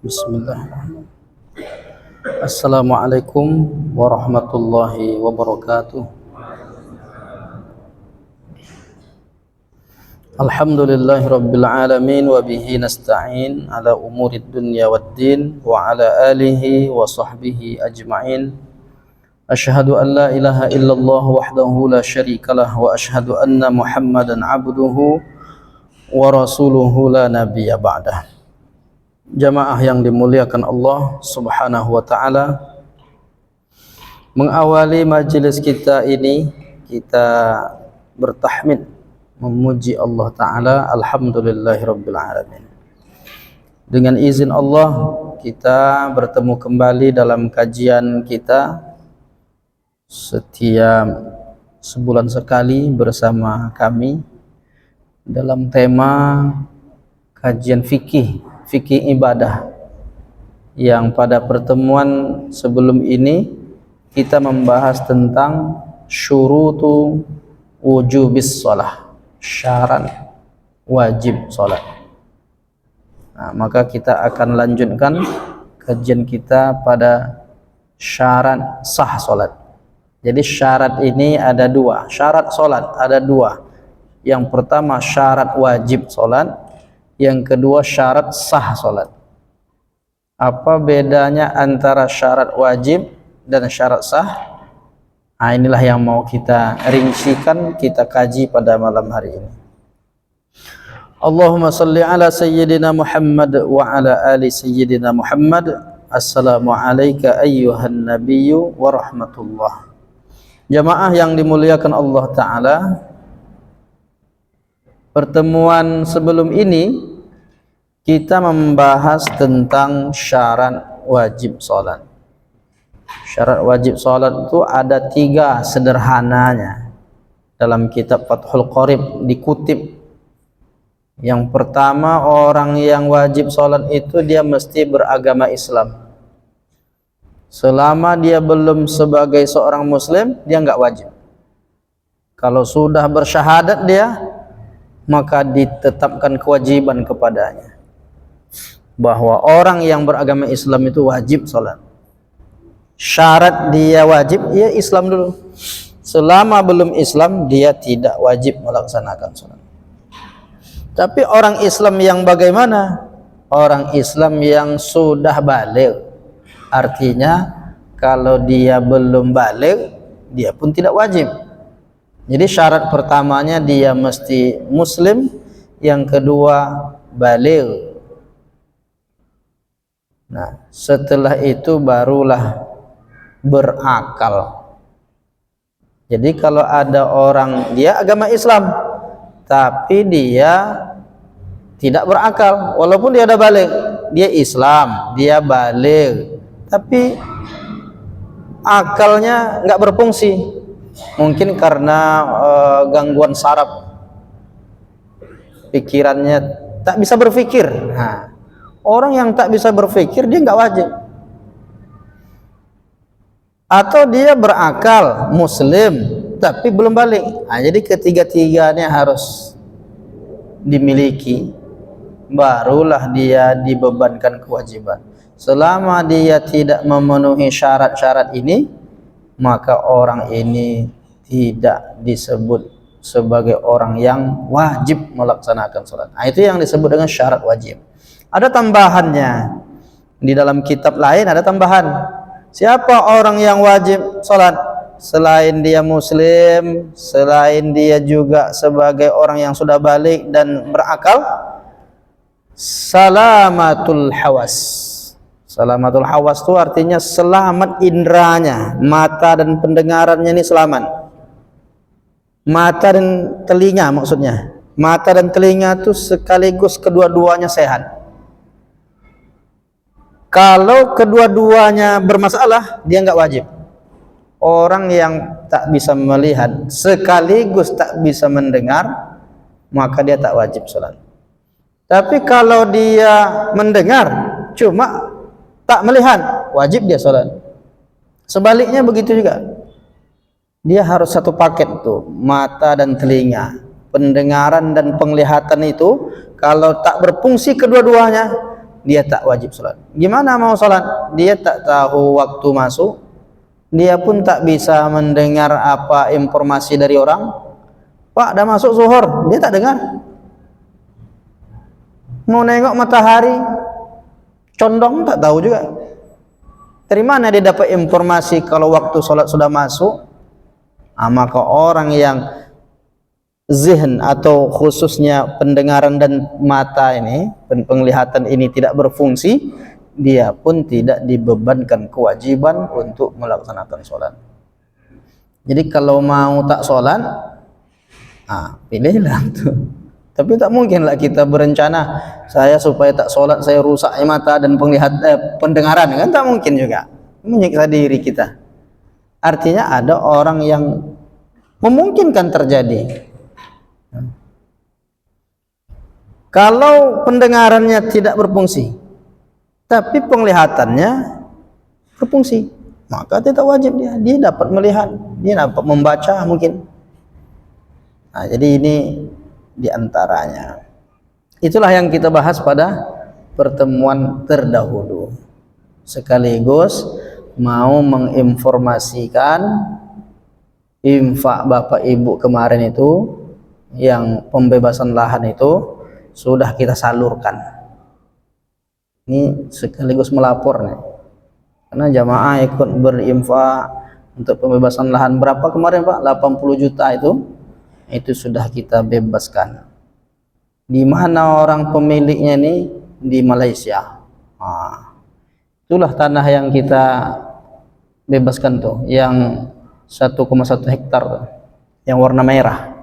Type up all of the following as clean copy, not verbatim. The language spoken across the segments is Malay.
Bismillahirrahmanirrahim. Assalamualaikum warahmatullahi wabarakatuh. Alhamdulillahi rabbil alamin wa bihi nasta'in ala umurid dunya waddin wa ala alihi wa sahbihi ajma'in. Asyhadu an la ilaha illallah wahdahu la syarikalah wa asyhadu anna Muhammadan abduhu wa rasuluhu la nabiyya ba'dah. Jamaah yang dimuliakan Allah Subhanahu wa taala, mengawali majelis kita ini kita bertahmid memuji Allah taala, alhamdulillahirabbil alamin. Dengan izin Allah kita bertemu kembali dalam kajian kita setiap sebulan sekali bersama kami dalam tema kajian fikih ibadah, yang pada pertemuan sebelum ini kita membahas tentang syurutu wujubis shalah, syarat wajib salat. Nah, maka kita akan lanjutkan kajian kita pada syarat sah salat. Jadi syarat ini ada dua, syarat salat ada dua. Yang pertama syarat wajib salat, yang kedua syarat sah salat. Apa bedanya antara syarat wajib dan syarat sah? Nah, inilah yang mau kita rincikan, kita kaji pada malam hari ini. Allahumma salli ala sayyidina Muhammad wa ala ali sayyidina Muhammad. Assalamu alayka ayyuhan nabiyyu wa rahmatullah. Jamaah yang dimuliakan Allah taala, pertemuan sebelum ini kita membahas tentang syarat wajib salat. Syarat wajib salat itu ada tiga sederhananya. Dalam kitab Fathul Qorib dikutip. Yang pertama, orang yang wajib salat itu dia mesti beragama Islam. Selama dia belum sebagai seorang muslim, dia enggak wajib. Kalau sudah bersyahadat dia, maka ditetapkan kewajiban kepadanya bahwa orang yang beragama Islam itu wajib salat. Syarat dia wajib, ia Islam dulu. Selama belum Islam, dia tidak wajib melaksanakan salat. Tapi orang Islam yang bagaimana? Orang Islam yang sudah baligh. Artinya kalau dia belum baligh, dia pun tidak wajib. Jadi syarat pertamanya dia mesti muslim, yang kedua baligh. Nah, setelah itu barulah berakal. Jadi kalau ada orang dia agama Islam tapi dia tidak berakal, walaupun dia ada baligh, dia Islam, dia baligh, tapi akalnya enggak berfungsi. Mungkin karena gangguan saraf, pikirannya tak bisa berpikir. Nah, orang yang tak bisa berpikir dia enggak wajib. Atau dia berakal, muslim tapi belum balik. Nah, jadi ketiga-tiganya harus dimiliki, barulah dia dibebankan kewajiban. Selama dia tidak memenuhi syarat-syarat ini, maka orang ini tidak disebut sebagai orang yang wajib melaksanakan salat. Nah, itu yang disebut dengan syarat wajib. Ada tambahannya. Di dalam kitab lain ada tambahan. Siapa orang yang wajib salat? Selain dia muslim, selain dia juga sebagai orang yang sudah balik dan berakal, salamatul hawas. Salamatul hawas itu artinya selamat indranya, mata dan pendengarannya ini selamat. Mata dan telinga maksudnya. Mata dan telinga itu sekaligus kedua-duanya sehat. Kalau kedua-duanya bermasalah, dia enggak wajib. Orang yang tak bisa melihat sekaligus tak bisa mendengar, maka dia tak wajib salat. Tapi kalau dia mendengar cuma tak melihat, wajib dia salat. Sebaliknya begitu juga. Dia harus satu paket tuh, mata dan telinga, pendengaran dan penglihatan itu kalau tak berfungsi kedua-duanya, dia tak wajib sholat. Gimana mau sholat? Dia tak tahu waktu masuk, dia pun tak bisa mendengar apa informasi dari orang. Pak, dah masuk zuhur, dia tak dengar. Mau nengok matahari, condong tak tahu juga. Dari mana dia dapat informasi kalau waktu sholat sudah masuk? Maka orang yang zihn atau khususnya pendengaran dan mata ini, penglihatan ini tidak berfungsi, dia pun tidak dibebankan kewajiban untuk melaksanakan sholat. Jadi kalau mau tak sholat, pilihlah tuh. Tapi tak mungkinlah kita berencana saya supaya tak sholat saya rusak mata dan pendengaran, kan tak mungkin juga. Menyiksa diri kita. Artinya ada orang yang memungkinkan terjadi. Kalau pendengarannya tidak berfungsi, tapi penglihatannya berfungsi, maka tidak wajib dia dapat melihat, dia dapat membaca mungkin. Jadi ini diantaranya. Itulah yang kita bahas pada pertemuan terdahulu. Sekaligus mau menginformasikan infak Bapak Ibu kemarin itu, yang pembebasan lahan itu sudah kita salurkan. Ini sekaligus melapor nih, karena jamaah ikut berinfak untuk pembebasan lahan berapa kemarin Pak? 80 juta itu sudah kita bebaskan. Di mana orang pemiliknya ini? Di Malaysia. Itulah tanah yang kita bebaskan tuh, yang 1,1 hektar tuh, yang warna merah.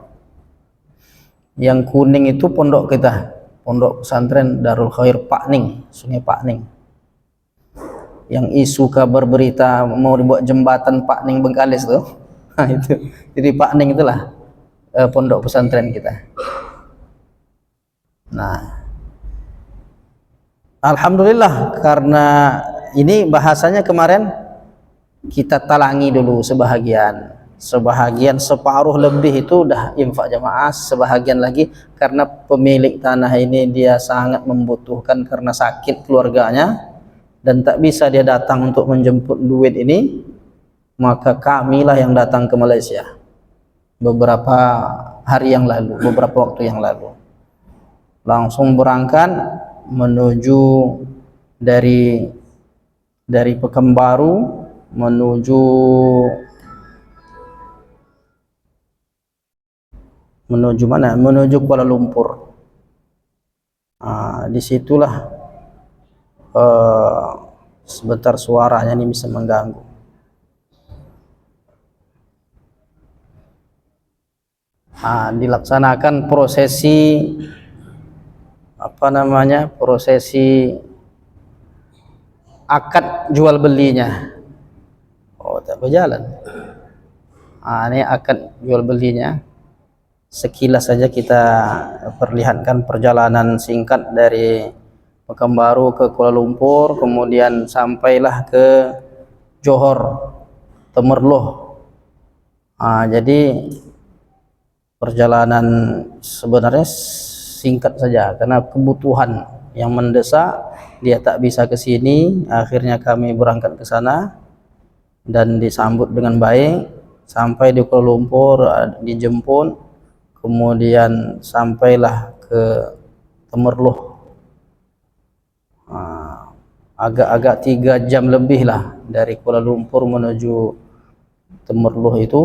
Yang kuning itu pondok kita, pondok pesantren Darul Khair Pak Ning, Sungai Pak Ning. Yang isu kabar berita mau dibuat jembatan Pak Ning Bengkalis tuh, itu. Jadi Pak Ning itulah pondok pesantren kita. Nah, alhamdulillah, karena ini bahasanya kemarin kita talangi dulu sebahagian, separuh lebih itu udah infak jamaah, sebahagian lagi karena pemilik tanah ini dia sangat membutuhkan karena sakit keluarganya dan tak bisa dia datang untuk menjemput duit ini, maka kamilah yang datang ke Malaysia beberapa hari yang lalu, beberapa waktu yang lalu. Langsung berangkat menuju dari Pekanbaru menuju mana? Menuju Kuala Lumpur. Disitulah sebentar suaranya ini bisa mengganggu. Dilaksanakan prosesi prosesi akad jual belinya. Tak berjalan. Ini akad jual belinya. Sekilas saja kita perlihatkan perjalanan singkat dari Pekanbaru ke Kuala Lumpur, kemudian sampailah ke Johor, Temerloh. Jadi perjalanan sebenarnya singkat saja karena kebutuhan yang mendesak, dia tak bisa ke sini. Akhirnya kami berangkat ke sana dan disambut dengan baik. Sampai di Kuala Lumpur dijemput, kemudian sampailah ke Temerloh. Agak-agak 3 jam lebih lah dari Kuala Lumpur menuju Temerloh itu.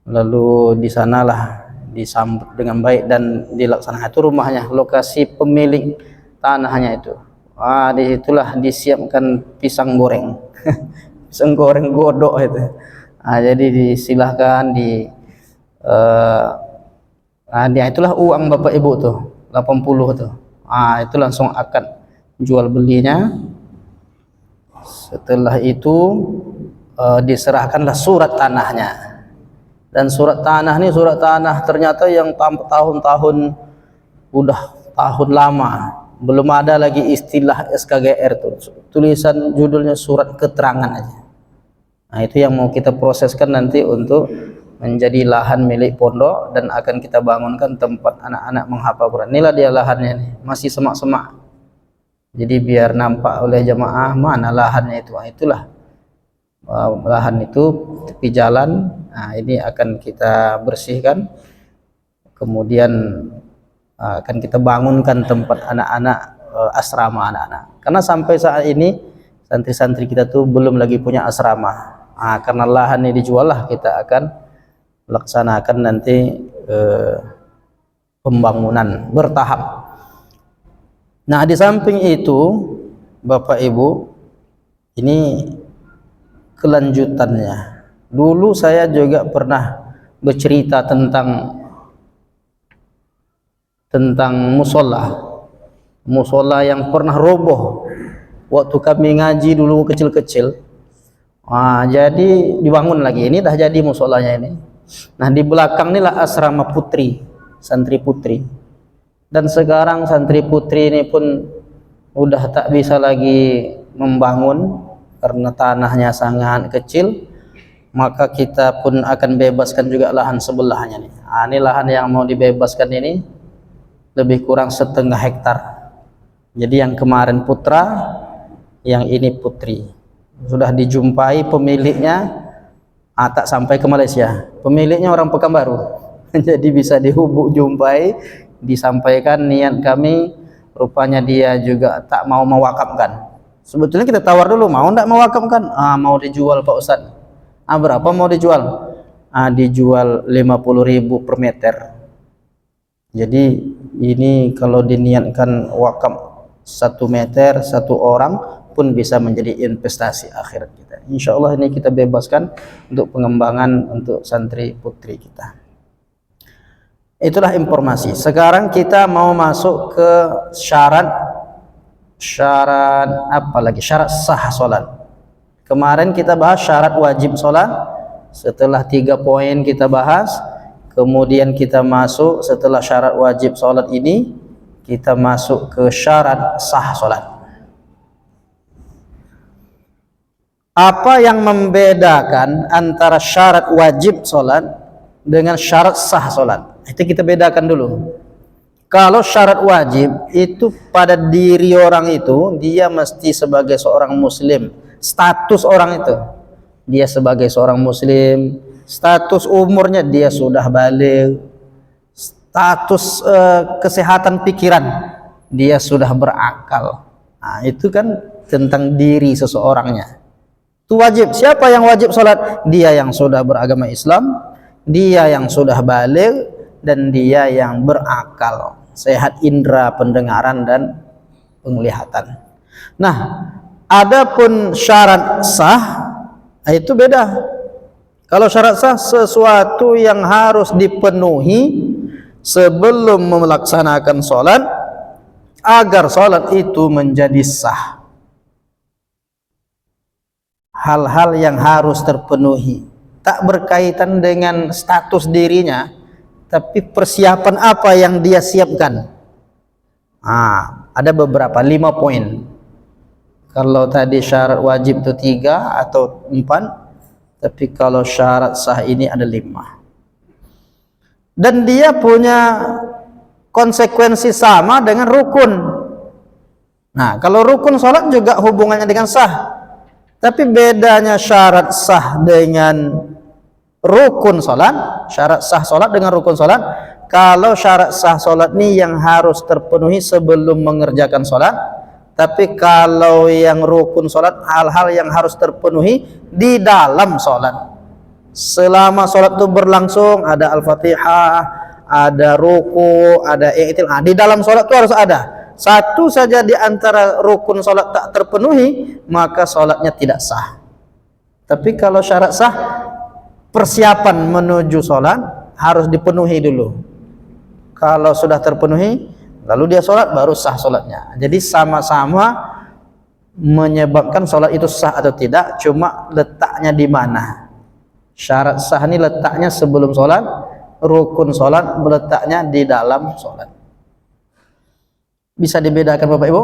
Lalu di sanalah disambut dengan baik dan dilaksanakan. Itu rumahnya, lokasi pemilik tanahnya itu. Disitulah disiapkan pisang goreng. Pisang goreng godok itu. Jadi disilahkan itulah uang Bapak Ibu tuh 80 tuh. Itu langsung akad jual belinya. Setelah itu diserahkanlah surat tanahnya. Dan surat tanah ternyata yang tahun-tahun, udah tahun lama, belum ada lagi istilah SKGR tuh. Tulisan judulnya surat keterangan aja. Itu yang mau kita proseskan nanti untuk menjadi lahan milik pondok dan akan kita bangunkan tempat anak-anak menghafal Quran. Inilah dia lahannya nih, masih semak-semak. Jadi biar nampak oleh jamaah mana lahannya itu. Nah, itulah lahan itu tepi jalan. Nah, ini akan kita bersihkan, kemudian akan kita bangunkan tempat anak-anak, asrama anak-anak. Karena sampai saat ini santri-santri kita tuh belum lagi punya asrama. Karena lahan ini dijual lah, kita akan laksanakan nanti pembangunan bertahap. Nah, di samping itu Bapak Ibu, ini kelanjutannya. Dulu saya juga pernah bercerita tentang musola yang pernah roboh waktu kami ngaji dulu kecil-kecil. Jadi dibangun lagi. Ini dah jadi musolanya ini. Nah, di belakang inilah asrama putri, santri putri. Dan sekarang santri putri ini pun udah tak bisa lagi membangun karena tanahnya sangat kecil. Maka kita pun akan bebaskan juga lahan sebelahnya nih. Ini lahan yang mau dibebaskan ini lebih kurang 1/2 hektar. Jadi yang kemarin putra, yang ini putri. Sudah dijumpai pemiliknya, tak sampai ke Malaysia. Pemiliknya orang Pekanbaru. Jadi bisa dihubung jumpai, disampaikan niat kami. Rupanya dia juga tak mau mewakafkan. Sebetulnya kita tawar dulu, mau enggak mewakafkan? Mau dijual Pak Ustaz. Berapa mau dijual? Dijual 50.000 per meter. Jadi ini kalau diniatkan wakaf 1 meter 1 orang pun bisa menjadi investasi akhirat kita. Insya Allah ini kita bebaskan untuk pengembangan untuk santri putri kita. Itulah informasi. Sekarang kita mau masuk ke syarat sah sholat. Kemarin kita bahas syarat wajib sholat. Setelah 3 poin kita bahas, kemudian kita masuk setelah syarat wajib sholat ini, kita masuk ke syarat sah sholat. Apa yang membedakan antara syarat wajib sholat dengan syarat sah sholat? Itu kita bedakan dulu. Kalau syarat wajib itu pada diri orang itu, dia mesti sebagai seorang muslim. Status orang itu, dia sebagai seorang muslim. Status umurnya dia sudah balik. Status kesehatan pikiran dia sudah berakal. Itu kan tentang diri seseorangnya. Itu wajib. Siapa yang wajib sholat? Dia yang sudah beragama Islam, dia yang sudah balik, dan dia yang berakal, sehat indera pendengaran dan penglihatan. Nah, adapun syarat sah itu beda. Kalau syarat sah sesuatu yang harus dipenuhi sebelum melaksanakan sholat agar sholat itu menjadi sah. Hal-hal yang harus terpenuhi, tak berkaitan dengan status dirinya, tapi persiapan apa yang dia siapkan. Ada beberapa, 5 poin. Kalau tadi syarat wajib itu 3 atau 4, tapi kalau syarat sah ini ada 5. Dan dia punya konsekuensi sama dengan rukun. Nah, kalau rukun sholat juga hubungannya dengan sah. Tapi bedanya syarat sah dengan rukun sholat, syarat sah sholat dengan rukun sholat. Kalau syarat sah sholat ini yang harus terpenuhi sebelum mengerjakan sholat. Tapi kalau yang rukun sholat, hal-hal yang harus terpenuhi di dalam sholat. Selama sholat itu berlangsung, ada Al-Fatihah, ada ruku, ada i'tidal. Di dalam sholat itu harus ada. Satu saja di antara rukun sholat tak terpenuhi, maka sholatnya tidak sah. Tapi kalau syarat sah, persiapan menuju sholat harus dipenuhi dulu. Kalau sudah terpenuhi, lalu dia sholat, baru sah sholatnya. Jadi sama-sama menyebabkan sholat itu sah atau tidak, cuma letaknya di mana. Syarat sah ini letaknya sebelum sholat, rukun sholat letaknya di dalam sholat. Bisa dibedakan Bapak Ibu?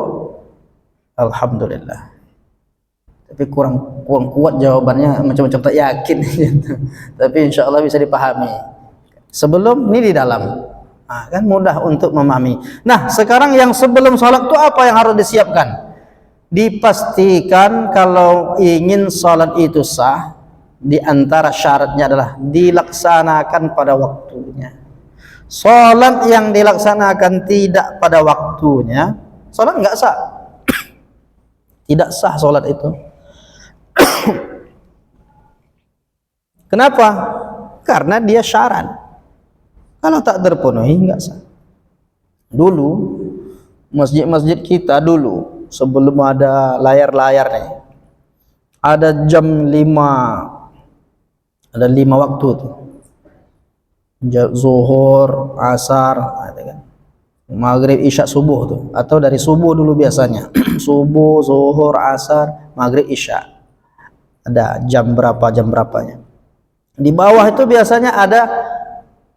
Alhamdulillah. Tapi kurang kuat jawabannya, macam-macam tak yakin. Tapi insya Allah bisa dipahami. Sebelum ini di dalam. Kan mudah untuk memahami. Nah, sekarang yang sebelum sholat itu apa yang harus disiapkan? Dipastikan kalau ingin sholat itu sah, di antara syaratnya adalah dilaksanakan pada waktunya. Sholat yang dilaksanakan tidak pada waktunya, sholat nggak sah. Tidak sah sholat itu. Kenapa? Karena dia syarat. Kalau tak terpenuhi nggak sah. Dulu masjid-masjid kita dulu sebelum ada layar-layar nih, ada jam 5, ada 5 waktu tuh. Zuhur, asar, kan? Maghrib, isya, subuh tuh. Atau dari subuh dulu biasanya. Subuh, zuhur, asar, maghrib, isya. Ada jam berapanya. Di bawah itu biasanya ada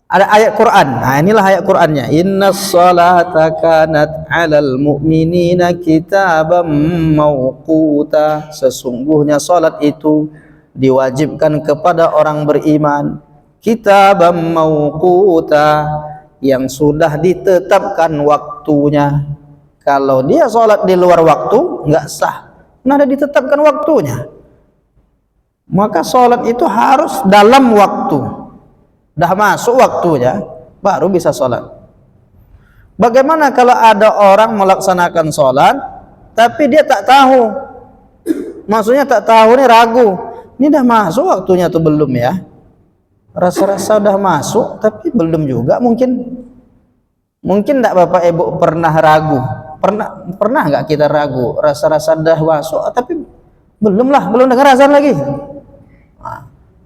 ayat Quran. Nah, inilah ayat Qurannya. Innas salata kanat 'alal mu'minina kitaban mauquta. Sesungguhnya salat itu diwajibkan kepada orang beriman, kitaban mauquta, yang sudah ditetapkan waktunya. Kalau dia salat di luar waktu enggak sah. Nah, ada ditetapkan waktunya. Maka sholat itu harus dalam waktu. Dah masuk waktunya baru bisa sholat. Bagaimana kalau ada orang melaksanakan sholat tapi dia tak tahu? Maksudnya tak tahu, nih ragu. Ini dah masuk waktunya atau belum ya? Rasa-rasa dah masuk tapi belum juga. Mungkin tak Bapak Ibu pernah ragu? Pernah nggak kita ragu? Rasa-rasa dah masuk tapi belum dengar azan lagi.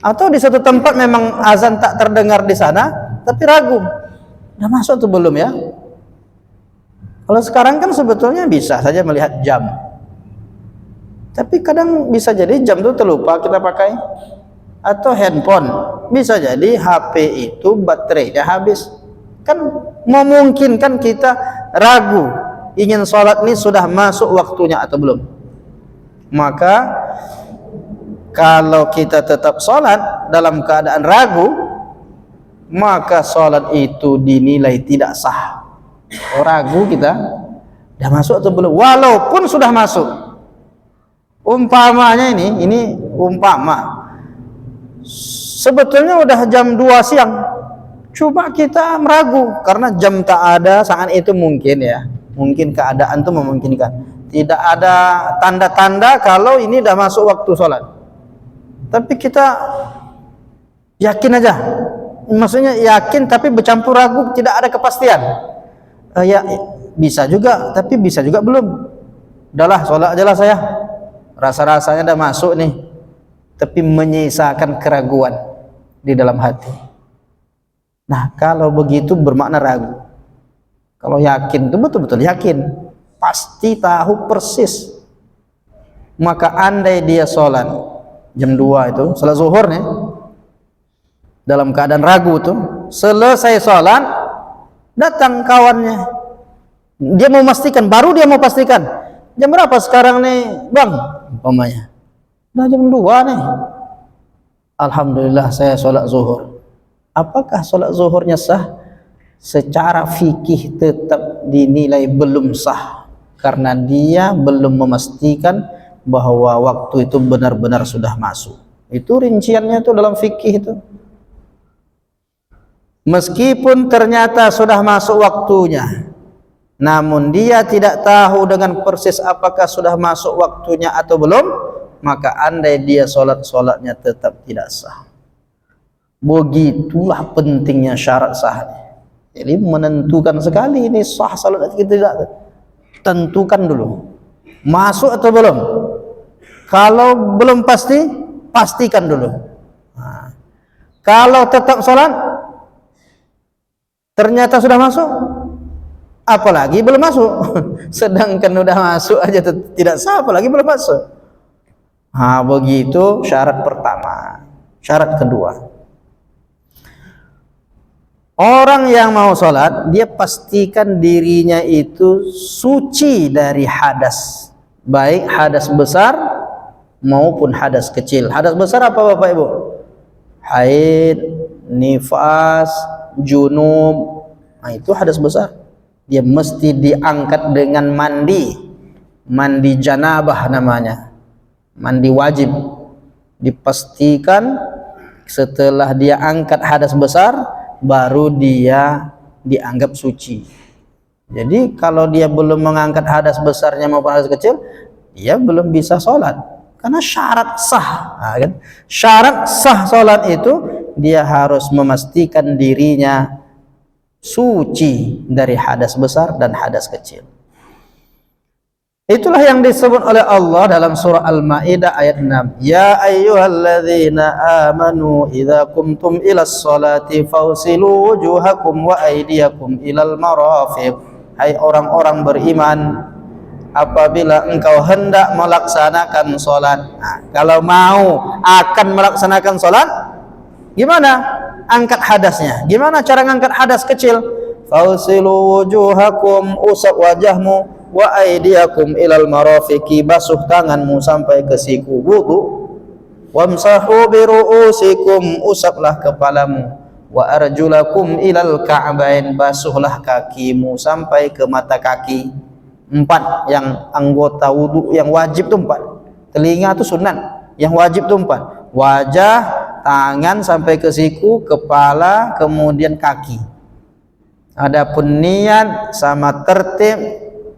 Atau di satu tempat memang azan tak terdengar di sana tapi ragu, udah masuk atau belum ya? Kalau sekarang kan sebetulnya bisa saja melihat jam, tapi kadang bisa jadi jam itu terlupa kita pakai, atau handphone, bisa jadi HP itu baterainya habis. Kan memungkinkan kita ragu ingin sholat ini sudah masuk waktunya atau belum. Maka kalau kita tetap sholat dalam keadaan ragu, maka sholat itu dinilai tidak sah. Ragu kita, dah masuk atau belum? Walaupun sudah masuk. Umpamanya ini umpama. Sebetulnya udah jam 2 siang. Coba kita meragu, karena jam tak ada saat itu mungkin ya. Mungkin keadaan itu memungkinkan. Tidak ada tanda-tanda kalau ini dah masuk waktu sholat. Tapi kita yakin aja, maksudnya yakin tapi bercampur ragu, tidak ada kepastian. Ya bisa juga, tapi bisa juga belum. Udahlah, sholat aja lah saya. Rasa-rasanya dah masuk nih, tapi menyisakan keraguan di dalam hati. Nah, kalau begitu bermakna ragu. Kalau yakin itu betul-betul yakin, pasti tahu persis. Maka andai dia sholat jam 2 itu, salat zuhur nih, dalam keadaan ragu tuh, selesai sholat datang kawannya, dia mau pastikan jam berapa sekarang nih bang, umpamanya udah jam 2 nih, alhamdulillah saya sholat zuhur. Apakah sholat zuhurnya sah? Secara fikih tetap dinilai belum sah, karena dia belum memastikan bahwa waktu itu benar-benar sudah masuk. Itu rinciannya itu dalam fikih itu. Meskipun ternyata sudah masuk waktunya, namun dia tidak tahu dengan persis apakah sudah masuk waktunya atau belum, maka andai dia sholatnya tetap tidak sah. Begitulah pentingnya syarat sah. Jadi menentukan sekali ini sah sholat kita tidak. Tentukan dulu masuk atau belum. Kalau belum pasti, pastikan dulu. Nah, kalau tetap sholat ternyata sudah masuk, apalagi belum masuk. Sedangkan udah masuk aja tidak sah, apalagi belum masuk. Nah, begitu syarat pertama. Syarat kedua, orang yang mau sholat, dia pastikan dirinya itu suci dari hadas, baik hadas besar maupun hadas kecil. Hadas besar apa Bapak Ibu? Haid, nifas, junub, Nah, itu hadas besar. Dia mesti diangkat dengan mandi janabah namanya, mandi wajib. Dipastikan setelah dia angkat hadas besar baru dia dianggap suci. Jadi kalau dia belum mengangkat hadas besarnya maupun hadas kecil, dia belum bisa sholat. Karena syarat sah, kan? Syarat sah sholat itu dia harus memastikan dirinya suci dari hadas besar dan hadas kecil. Itulah yang disebut oleh Allah dalam surah Al-Maidah ayat 6. Ya ayyuhalladzina amanu idza qumtum ilas salati fawsilu wujuhakum wa aydiyakum ilal marafiq. Hai orang-orang beriman, apabila engkau hendak melaksanakan salat. Nah, kalau mau akan melaksanakan salat, gimana? Angkat hadasnya. Gimana cara ngangkat hadas kecil? Fawsilu wujuhakum, usap wajahmu, wa aydiyakum ilal marafiqi, basuh tanganmu sampai ke siku, wudu. Wamsahu bi ru'usikum, usaplah kepalamu, wa arjulakum ilal ka'bain, basuhlah kakimu sampai ke mata kaki. 4 yang anggota wudu yang wajib itu 4. Telinga itu sunat, yang wajib itu 4. Wajah, tangan sampai ke siku, kepala, kemudian kaki. Adapun niat sama tertib,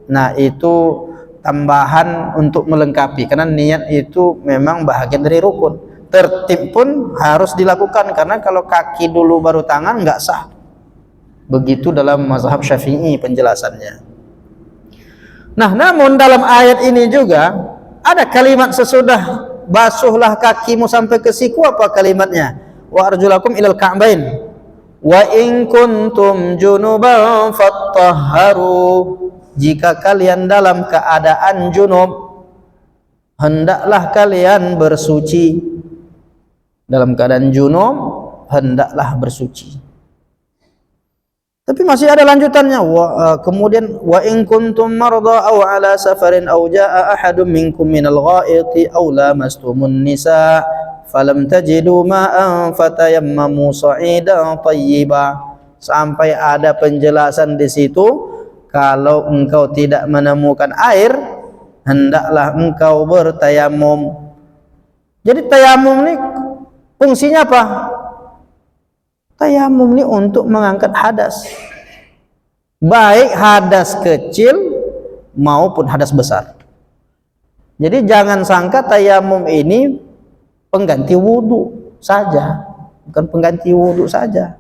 nah itu tambahan untuk melengkapi, karena niat itu memang bahagian dari rukun. Tertib pun harus dilakukan, karena kalau kaki dulu baru tangan nggak sah. Begitu dalam mazhab Syafi'i penjelasannya. Nah, namun dalam ayat ini juga ada kalimat sesudah basuhlah kakimu sampai ke siku. Apa kalimatnya? Wa arjulakum ilal ka'bain. Wa in kuntum junuban fattahharu. Jika kalian dalam keadaan junub, hendaklah kalian bersuci. Dalam keadaan junub, hendaklah bersuci. Tapi masih ada lanjutannya. Kemudian wa in kuntum marda aw ala safarin aw jaa ahadun minkum minal ghaiti aw lamastumun nisa falam tajidu ma'an fatayammamu sa'idan thayyiba, sampai ada penjelasan di situ. Kalau engkau tidak menemukan air, hendaklah engkau bertayamum. Jadi tayamum ini fungsinya apa? Tayamum ini untuk mengangkat hadas, baik hadas kecil maupun hadas besar. Jadi jangan sangka tayamum ini pengganti wudhu saja, bukan pengganti wudhu saja.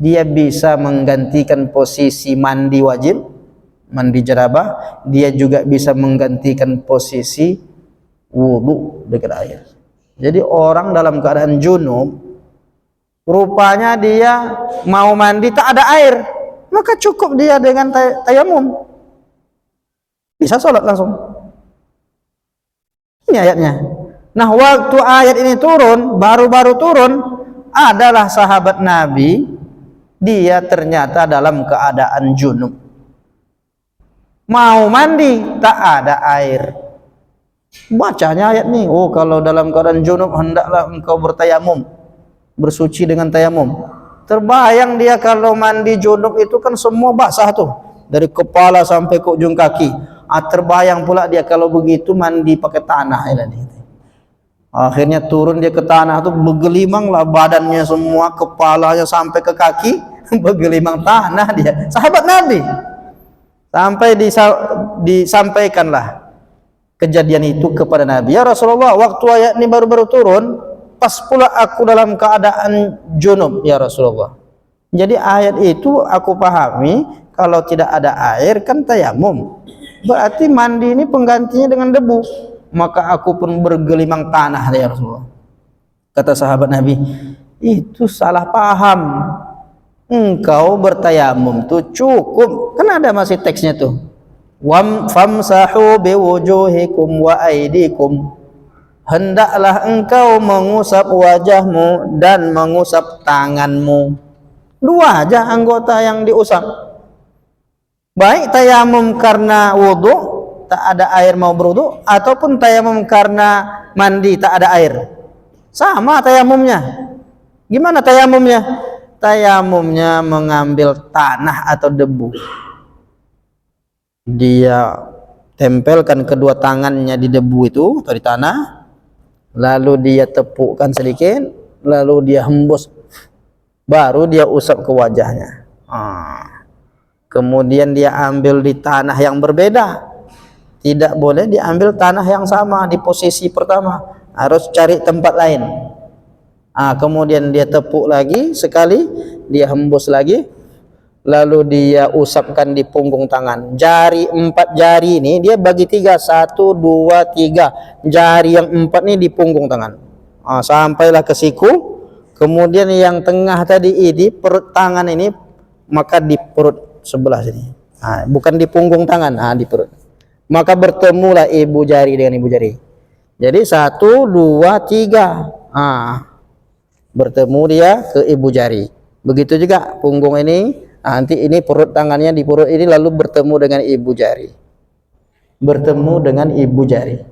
Dia bisa menggantikan posisi mandi wajib, mandi janabah. Dia juga bisa menggantikan posisi wudhu dengan air. Jadi orang dalam keadaan junub, rupanya dia mau mandi tak ada air, maka cukup dia dengan tayamum, bisa sholat langsung. Ini ayatnya. Nah, waktu ayat ini turun, baru-baru turun, adalah sahabat Nabi, dia ternyata dalam keadaan junub, mau mandi tak ada air. Bacanya ayat ini, oh kalau dalam keadaan junub hendaklah engkau bertayamum, bersuci dengan tayamum. Terbayang dia kalau mandi junub itu kan semua basah tuh, dari kepala sampai ke ujung kaki. Terbayang pula dia kalau begitu mandi pakai tanah. Akhirnya turun dia ke tanah tuh, bergelimang lah badannya semua, kepalanya sampai ke kaki, bergelimang tanah dia. Sahabat Nabi. Sampai disampaikanlah kejadian itu kepada Nabi. Ya Rasulullah, waktu ayat ini baru-baru turun, pas pula aku dalam keadaan junub ya Rasulullah. Jadi ayat itu aku pahami kalau tidak ada air kan tayamum, berarti mandi ini penggantinya dengan debu. Maka aku pun bergelimang tanah ya Rasulullah. Kata sahabat Nabi, itu salah paham. Engkau bertayamum tuh cukup, kan ada masih teksnya tuh. Famsahu biwujuhikum wa aydikum. Hendaklah engkau mengusap wajahmu dan mengusap tanganmu. 2 aja anggota yang diusap. Baik tayamum karena wudu, tak ada air mau berwudu, ataupun tayamum karena mandi tak ada air. Sama tayamumnya. Gimana tayamumnya? tayamumnya mengambil tanah atau debu, dia tempelkan kedua tangannya di debu itu atau di tanah, lalu dia tepukkan sedikit, lalu dia hembus, baru dia usap ke wajahnya. Kemudian dia ambil di tanah yang berbeda, tidak boleh diambil tanah yang sama di posisi pertama, harus cari tempat lain. Kemudian dia tepuk lagi sekali, dia hembus lagi, lalu dia usapkan di punggung tangan. Jari 4 jari ini dia bagi 3, 1, 2, 3. Jari yang 4 ini di punggung tangan, sampailah ke siku. Kemudian yang tengah tadi ini perut tangan ini, maka di perut sebelah sini, bukan di punggung tangan, di perut. Maka bertemulah ibu jari dengan ibu jari. Jadi 1, 2, 3, bertemu dia ke ibu jari. Begitu juga punggung ini, nanti ini perut tangannya di perut ini, lalu bertemu dengan ibu jari, bertemu dengan ibu jari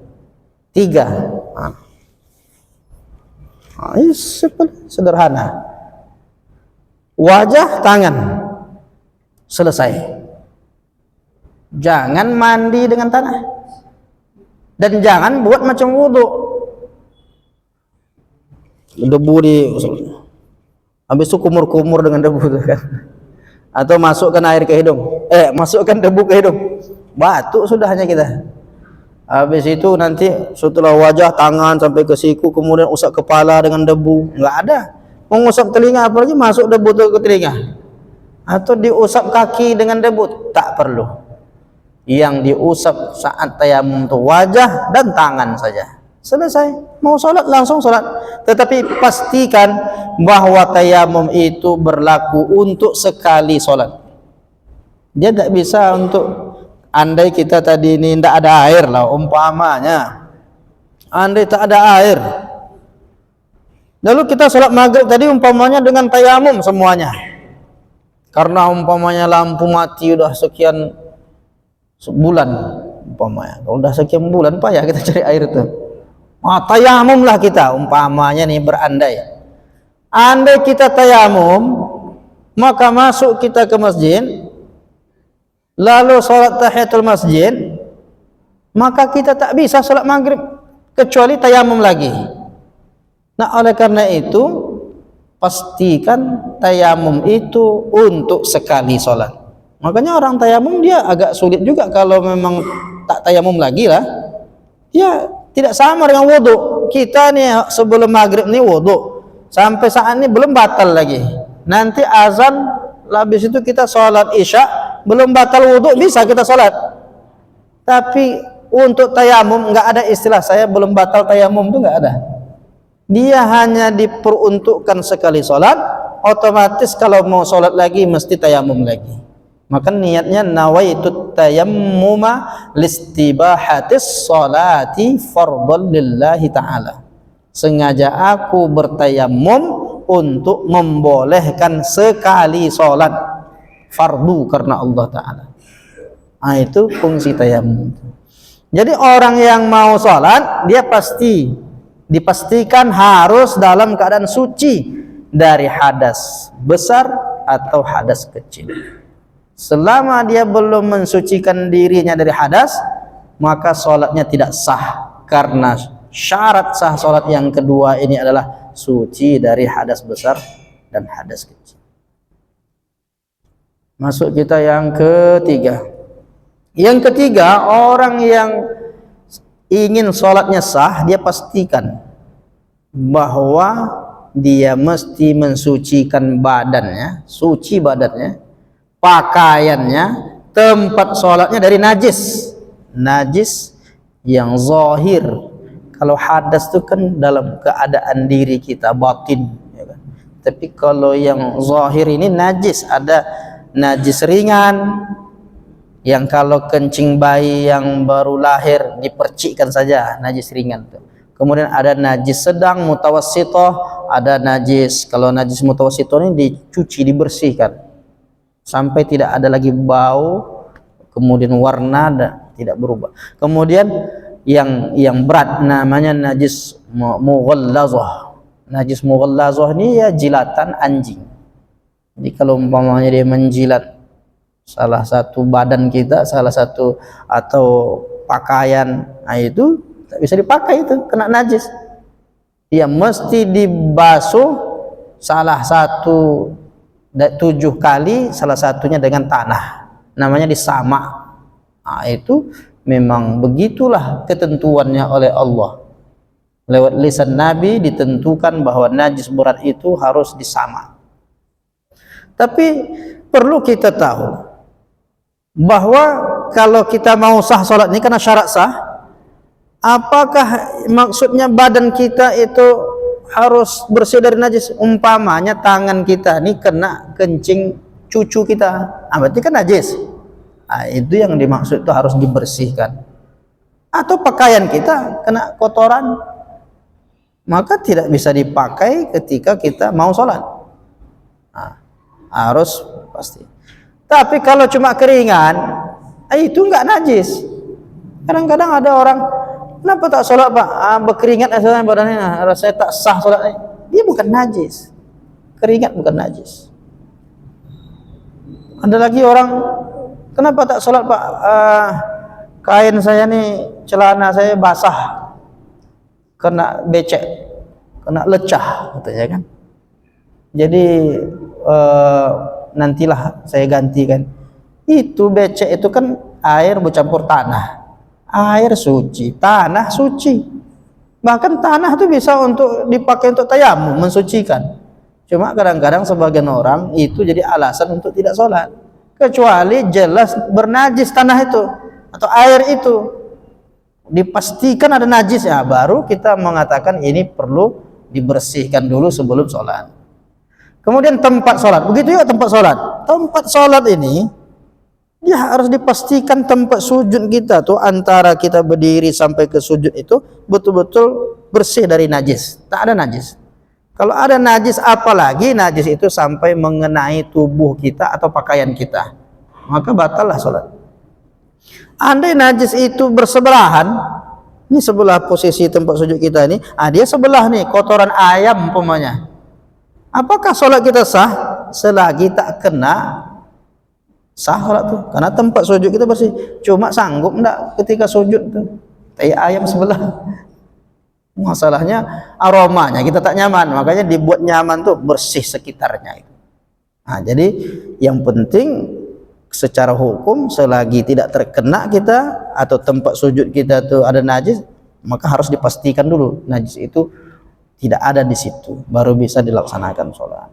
3. Ini sederhana. Wajah, tangan, selesai. Jangan mandi dengan tanah, dan jangan buat macam wudhu, debu di habis itu kumur-kumur dengan debu itu kan, atau masukkan air ke hidung, masukkan debu ke hidung, batuk sudahnya kita. Habis itu nanti setelah wajah, tangan sampai ke siku, kemudian usap kepala dengan debu, nggak ada. Mengusap telinga apalagi masuk debu ke telinga, atau diusap kaki dengan debu, tak perlu. Yang diusap saat tayamum itu wajah dan tangan saja, selesai. Mau sholat langsung sholat, tetapi pastikan bahwa tayamum itu berlaku untuk sekali sholat. Dia tidak bisa untuk, andai kita tadi ini tidak ada air lah umpamanya, andai tak ada air, lalu kita sholat maghrib tadi umpamanya dengan tayamum semuanya, karena umpamanya lampu mati udah sekian bulan umpamanya, kalau udah sekian bulan payah kita cari air itu, tayamum lah kita umpamanya nih, berandai. Andai kita tayamum, maka masuk kita ke masjid, lalu sholat tahiyatul masjid, maka kita tak bisa sholat maghrib kecuali tayamum lagi. Nah, oleh karena itu pastikan tayamum itu untuk sekali sholat. Makanya orang tayamum dia agak sulit juga kalau memang tak tayamum lagi lah. Ya tidak sama dengan wudhu. Kita nih sebelum maghrib nih wudhu, sampai saat ini belum batal lagi. Nanti azan, habis itu kita sholat isya, belum batal wudhu, bisa kita sholat. Tapi untuk tayamum nggak ada istilah saya belum batal tayamum, itu nggak ada. Dia hanya diperuntukkan sekali sholat, otomatis kalau mau sholat lagi mesti tayamum lagi. Maka niatnya nawaitu tayammuma listibahatis sholati fardhan lillahi ta'ala. Sengaja aku bertayamum untuk membolehkan sekali sholat fardu karena Allah Ta'ala. Itu fungsi tayamum. Jadi orang yang mau sholat, dia dipastikan harus dalam keadaan suci dari hadas besar atau hadas kecil. Selama dia belum mensucikan dirinya dari hadas, maka sholatnya tidak sah, karena syarat sah sholat yang kedua ini adalah suci dari hadas besar dan hadas kecil. Masuk kita yang ketiga. Yang ketiga, orang yang ingin sholatnya sah, dia pastikan bahwa dia mesti mensucikan badannya, suci badannya, pakaiannya, tempat sholatnya dari najis yang zahir. Kalau hadas itu kan dalam keadaan diri kita, batin, ya kan? Tapi kalau yang zahir ini najis, ada najis ringan, yang kalau kencing bayi yang baru lahir dipercikkan saja, najis ringan tuh. Kemudian ada najis sedang, mutawassithah, ada najis, kalau najis mutawassithah ini dicuci, dibersihkan sampai tidak ada lagi bau, kemudian warna tidak berubah. Kemudian yang berat namanya najis mughallazah. Najis mughallazah ini ya jilatan anjing. Jadi kalau umpamanya dia menjilat salah satu badan kita, salah satu atau pakaian, nah itu tak bisa dipakai, itu kena najis. Dia mesti dibasuh salah satu 7 kali, salah satunya dengan tanah, namanya disama. Nah, itu memang begitulah ketentuannya oleh Allah. Lewat lisan Nabi ditentukan bahwa najis berat itu harus disama. Tapi perlu kita tahu bahwa kalau kita mau sah sholat ini, karena syarat sah, apakah maksudnya badan kita itu harus bersih dari najis? Umpamanya tangan kita ini kena kencing cucu kita, berarti kan najis. Nah, itu yang dimaksud itu harus dibersihkan. Atau pakaian kita kena kotoran, maka tidak bisa dipakai ketika kita mau sholat. Nah, harus pasti. Tapi kalau cuma keringan, itu enggak najis. Kadang-kadang ada orang, kenapa tak sholat pak? Berkeringat asalnya badannya, rasanya tak sah sholatnya. Dia bukan najis. Keringat bukan najis. Ada lagi orang, kenapa tak sholat pak? Kain saya nih, celana saya basah, kena becek, kena lecah, katanya kan. Jadi nantilah saya gantikan. Itu becek itu kan air bercampur tanah. Air suci, tanah suci. Bahkan tanah itu bisa untuk dipakai untuk tayamum, mensucikan. Cuma kadang-kadang sebagian orang itu jadi alasan untuk tidak sholat, kecuali jelas bernajis tanah itu atau air itu, dipastikan ada najis, ya baru kita mengatakan ini perlu dibersihkan dulu sebelum sholat. Kemudian tempat sholat, begitu juga tempat sholat. Tempat sholat ini dia harus dipastikan tempat sujud kita tuh, antara kita berdiri sampai ke sujud itu betul-betul bersih dari najis, tak ada najis. Kalau ada najis, apalagi najis itu sampai mengenai tubuh kita atau pakaian kita, maka batallah sholat. Andai najis itu bersebelahan, ini sebelah posisi tempat sujud kita ini, dia sebelah nih, kotoran ayam umpamanya, apakah sholat kita sah? Selagi tak kena, sah sholat tuh, karena tempat sujud kita bersih. Cuma sanggup enggak ketika sujud tuh, kayak ayam sebelah, masalahnya aromanya kita tak nyaman, makanya dibuat nyaman tuh bersih sekitarnya itu. Nah, jadi yang penting secara hukum, selagi tidak terkena kita atau tempat sujud kita tuh ada najis, maka harus dipastikan dulu najis itu tidak ada di situ, baru bisa dilaksanakan sholat.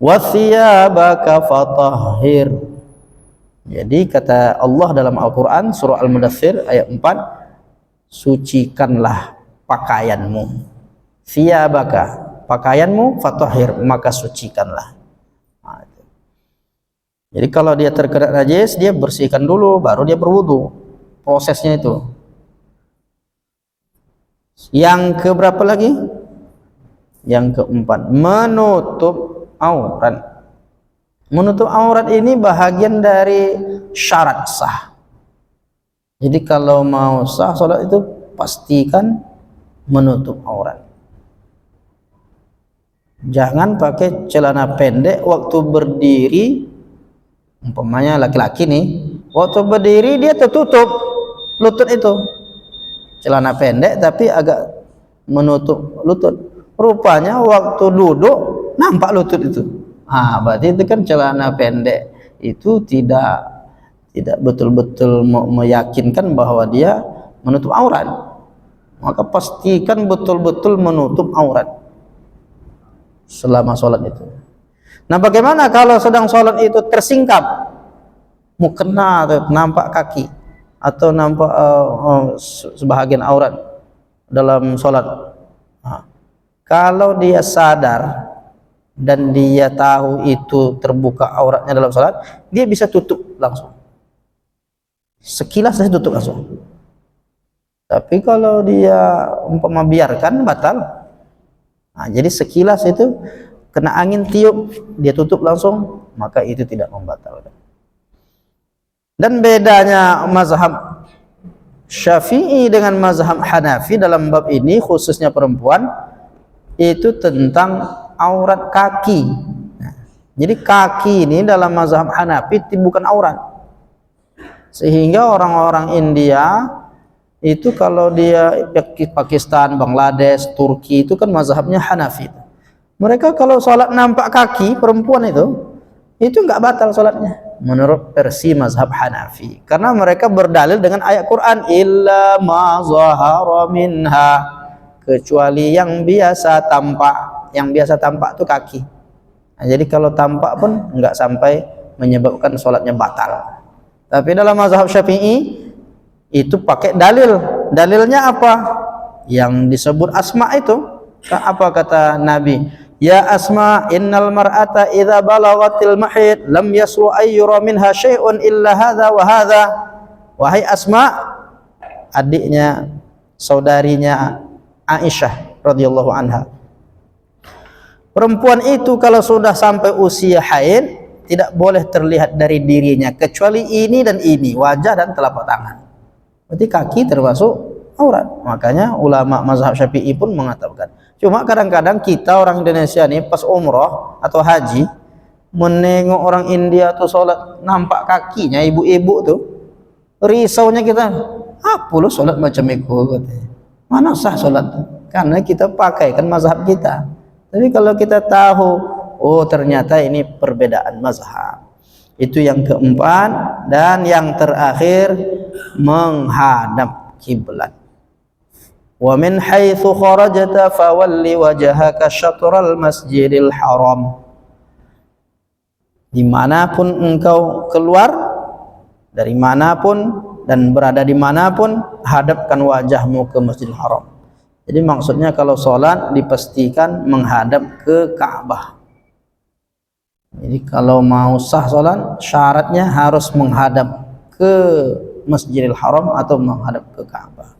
Wathiyabaka fatahhir. Jadi kata Allah dalam Al-Quran surah Al-Mudaththir ayat 4, sucikanlah pakaianmu. Thiyabaka, pakaianmu, fatahhir, maka sucikanlah. Jadi kalau dia terkena najis, dia bersihkan dulu, baru dia berwudu. Prosesnya itu. Yang keberapa lagi? Yang keempat, menutup aurat. Menutup aurat ini bahagian dari syarat sah. Jadi kalau mau sah sholat itu pastikan menutup aurat. Jangan pakai celana pendek waktu berdiri. Umpamanya laki-laki nih, waktu berdiri dia tertutup lutut itu, celana pendek tapi agak menutup lutut. Rupanya waktu duduk nampak lutut itu. Berarti itu kan celana pendek itu tidak betul-betul meyakinkan bahwa dia menutup aurat. Maka pastikan betul-betul menutup aurat selama sholat itu. Nah, bagaimana kalau sedang sholat itu tersingkap, mukena atau nampak kaki atau nampak sebahagian aurat dalam sholat? Kalau dia sadar dan dia tahu itu terbuka auratnya dalam sholat, dia bisa tutup langsung. Sekilas saya tutup langsung. Tapi kalau dia umpama biarkan, batal. Jadi sekilas itu kena angin tiup, dia tutup langsung, maka itu tidak membatalkan. Dan bedanya mazhab Syafi'i dengan mazhab Hanafi dalam bab ini, khususnya perempuan, itu tentang aurat kaki. Jadi kaki ini dalam mazhab Hanafi bukan aurat. Sehingga orang-orang India itu kalau dia Pakistan, Bangladesh, Turki itu kan mazhabnya Hanafi. Mereka kalau sholat nampak kaki perempuan itu enggak batal sholatnya menurut versi mazhab Hanafi. Karena mereka berdalil dengan ayat Quran, illa ma zahara minha, kecuali yang biasa tampak. Yang biasa tampak itu kaki. Nah, jadi kalau tampak pun enggak sampai menyebabkan sholatnya batal. Tapi dalam mazhab Syafi'i itu pakai dalil. Dalilnya apa? Yang disebut Asma itu. Apa kata Nabi? Ya Asma, innal mar'ata idza balagatil mahid lam yasru ayyura minha syai'un illa hadza wa hadza. Wahai Asma, adiknya, saudarinya Aisyah radhiyallahu anha. Perempuan itu kalau sudah sampai usia haid tidak boleh terlihat dari dirinya kecuali ini dan ini, wajah dan telapak tangan. Berarti kaki termasuk aurat. Makanya ulama mazhab Syafi'i pun mengatakan. Cuma kadang-kadang kita orang Indonesia nih pas umroh atau haji menengok orang India tuh sholat nampak kakinya ibu-ibu tuh, risaunya kita, apa lu sholat macam itu? Mana sah sholat? Karena kita pakai kan mazhab kita. Tapi kalau kita tahu, oh ternyata ini perbedaan mazhab. Itu yang keempat. Dan yang terakhir, menghadap kiblat. Wa min haitsu kharajta fawalli wajhaka syatral masjidil haram. Dimanapun engkau keluar, dari manapun dan berada dimanapun, hadapkan wajahmu ke Masjidil Haram. Jadi maksudnya kalau sholat dipastikan menghadap ke Ka'bah. Jadi kalau mau sah sholat, syaratnya harus menghadap ke Masjidil Haram atau menghadap ke Ka'bah.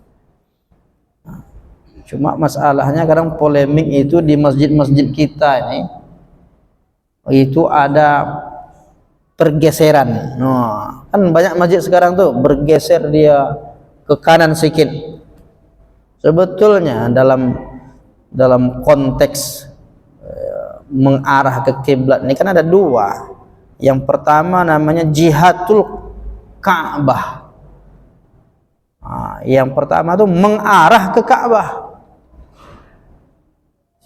Nah, cuma masalahnya kadang polemik itu di masjid-masjid kita ini, itu ada pergeseran. Nah, kan banyak masjid sekarang tuh bergeser dia ke kanan sedikit. Sebetulnya dalam konteks mengarah ke kiblat ini kan ada dua. Yang pertama namanya jihatul Ka'bah. Nah, yang pertama itu mengarah ke Ka'bah.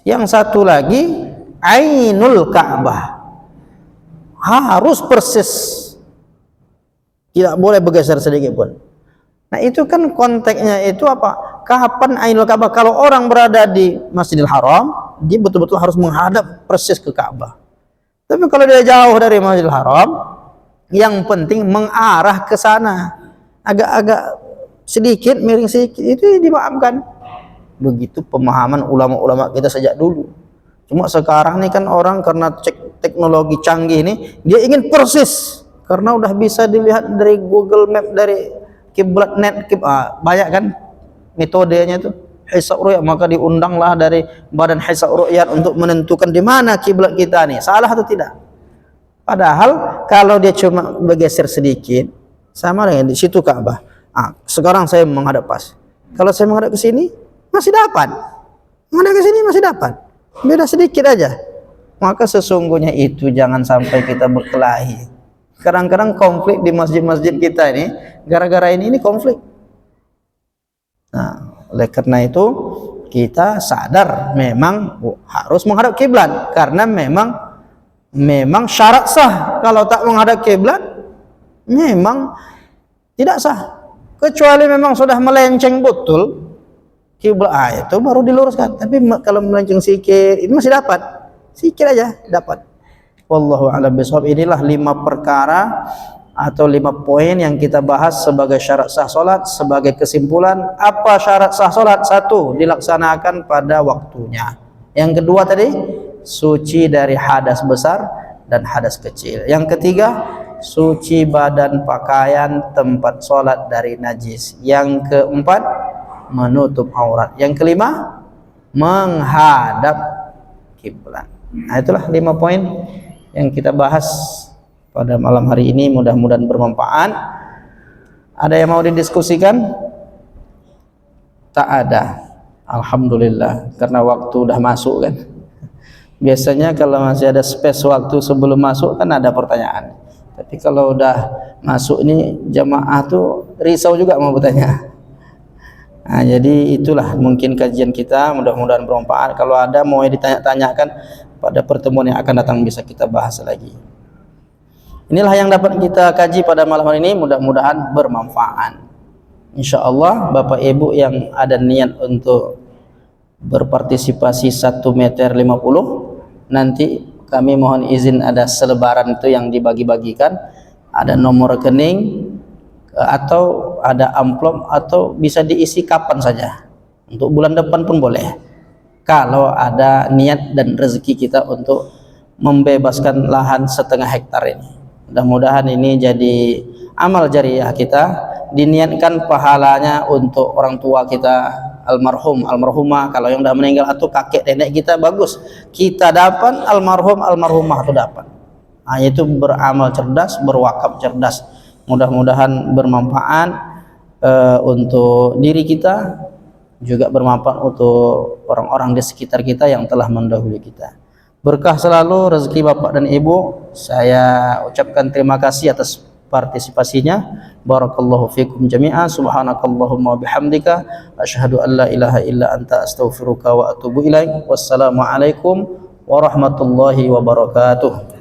Yang satu lagi ainul Ka'bah. Harus persis. Tidak boleh bergeser sedikit pun. Nah, itu kan konteksnya itu apa? Kapan ainul Ka'bah? Kalau orang berada di Masjidil Haram, dia betul-betul harus menghadap persis ke Ka'bah. Tapi kalau dia jauh dari Masjidil Haram, yang penting mengarah ke sana. Agak-agak sedikit, miring sedikit, itu dimaafkan. Begitu pemahaman ulama-ulama kita sejak dulu. Cuma sekarang nih kan orang karena teknologi canggih ini, dia ingin persis. Karena udah bisa dilihat dari Google Map, dari Kiblatnet, banyak kan metodenya itu hisab ru'yah, maka diundanglah dari Badan Hisab Ru'yat untuk menentukan di mana kiblat kita nih, salah atau tidak. Padahal kalau dia cuma bergeser sedikit sama dengan di situ Ka'bah. Sekarang saya menghadap pas. Kalau saya menghadap ke sini masih dapat. Menghadap ke sini masih dapat. Beda sedikit aja. Maka sesungguhnya itu jangan sampai kita berkelahi. Kadang-kadang konflik di masjid-masjid kita ini gara-gara ini konflik. Nah, oleh karena itu kita sadar memang harus menghadap kiblat karena memang syarat sah. Kalau tak menghadap kiblat memang tidak sah. Kecuali memang sudah melenceng betul kiblat, itu baru diluruskan. Tapi kalau melenceng sedikit ini masih dapat. Sedikit aja dapat. Wallahu a'lam bishawab. Inilah 5 perkara atau 5 poin yang kita bahas sebagai syarat sah solat. Sebagai kesimpulan, apa syarat sah solat? 1, dilaksanakan pada waktunya. Yang kedua tadi, suci dari hadas besar dan hadas kecil. Yang ketiga, suci badan, pakaian, tempat solat dari najis. Yang keempat, menutup aurat. Yang kelima, menghadap kiblat. Nah, itulah 5 poin yang kita bahas pada malam hari ini, mudah-mudahan bermanfaat. Ada yang mau didiskusikan? Tak ada. Alhamdulillah, karena waktu udah masuk kan. Biasanya kalau masih ada space waktu sebelum masuk kan ada pertanyaan. Tapi kalau udah masuk ini jamaah tuh risau juga mau bertanya. Nah, jadi itulah mungkin kajian kita, mudah-mudahan bermanfaat. Kalau ada mau ditanya-tanyakan pada pertemuan yang akan datang bisa kita bahas lagi. Inilah yang dapat kita kaji pada malam hari ini, mudah-mudahan bermanfaat. Insyaallah Bapak Ibu yang ada niat untuk berpartisipasi 1,50 meter, nanti kami mohon izin ada selebaran itu yang dibagi-bagikan, ada nomor rekening atau ada amplop atau bisa diisi kapan saja, untuk bulan depan pun boleh kalau ada niat dan rezeki kita untuk membebaskan lahan 1,5 hektar ini. Mudah-mudahan ini jadi amal jariah kita, diniatkan pahalanya untuk orang tua kita almarhum, almarhumah, kalau yang sudah meninggal atau kakek nenek kita, bagus kita dapat, almarhum almarhumah itu dapat. Nah, itu beramal cerdas, berwakaf cerdas. Mudah-mudahan bermanfaat untuk diri kita, juga bermanfaat untuk orang-orang di sekitar kita yang telah mendahului kita. Berkah selalu rezeki Bapak dan Ibu. Saya ucapkan terima kasih atas partisipasinya. Barakallahu fikum jami'an. Subhanakallahumma bihamdika asyhadu an la ilaha illa anta astaghfiruka wa atubu ilaik. Wassalamualaikum warahmatullahi wabarakatuh.